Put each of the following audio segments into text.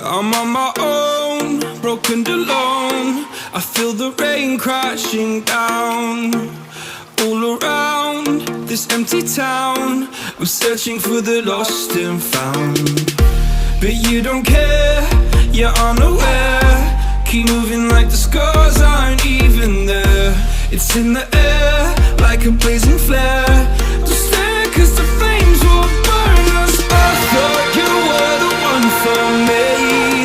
I'm on my own, broken and alone. I feel the rain crashing down all around this empty town. I'm searching for the lost and found, but you don't care, you're unaware. Keep moving like the scars aren't even there. It's in the air like a blazing flare. Don't stare cause the flames will burn us. I thought you were the one for me,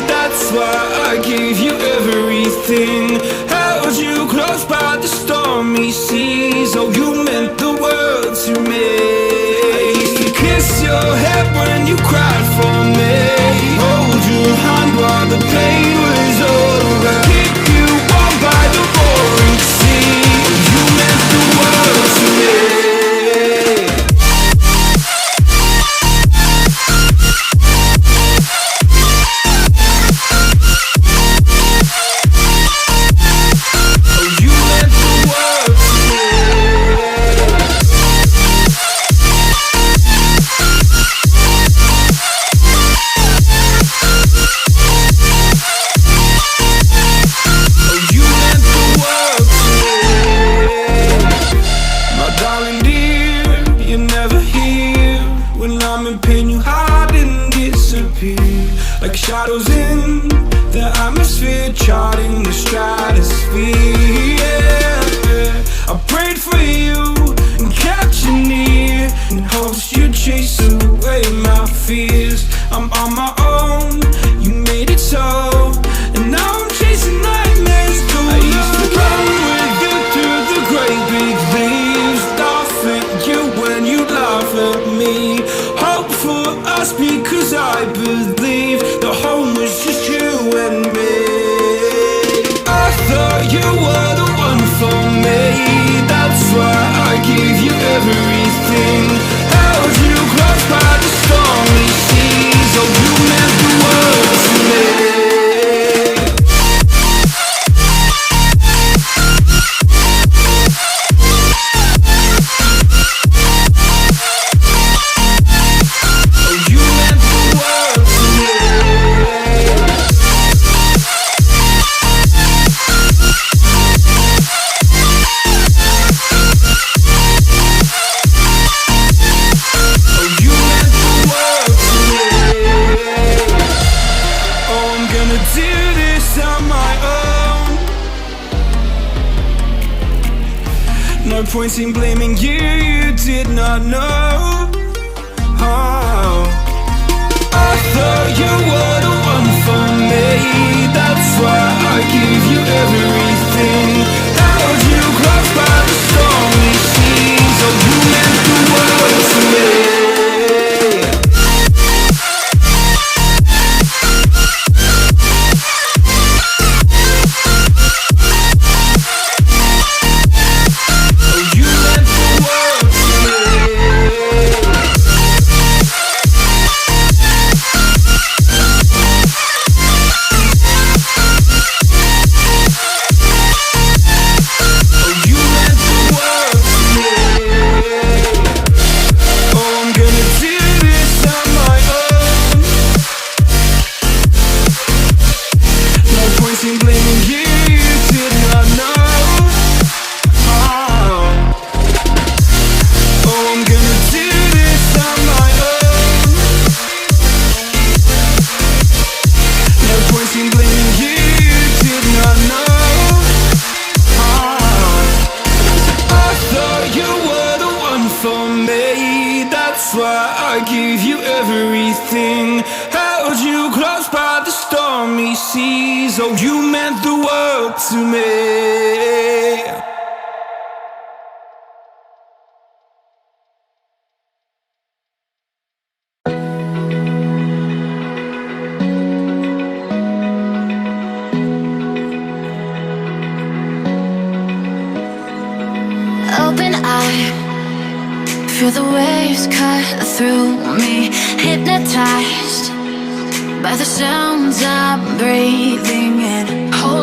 that's why I gave you everything. Held you close by the stormy seas. Oh, you meant the world to me. I used to kiss your head when you cried for me, hold your hand while the pain was over, keep you warm by the roaring sea. You meant the world to me. Like shadows in the atmosphere, charting the stratosphere. Yeah. I prayed for you and kept you near in hopes you'd chase away my fears. I'm on my own, you made it so, and now I'm chasing nightmares too. I used to run with you through the great big leaves, laugh at you when you laugh at me. Hope for us because I believe the home was just you and me. I thought you were the one for me, that's why I gave you everything. Held you close by the stormy seas. Oh, you meant the world to me. No point in blaming you, you did not know. Oh. I thought you were the one for me, that's why I gave you everything. Held you close by the stormy seas. Oh, you meant the world to me. Oh, you meant the world to me. Open eye, feel the waves cut through me, hypnotized by the sounds I'm breathing in. Hold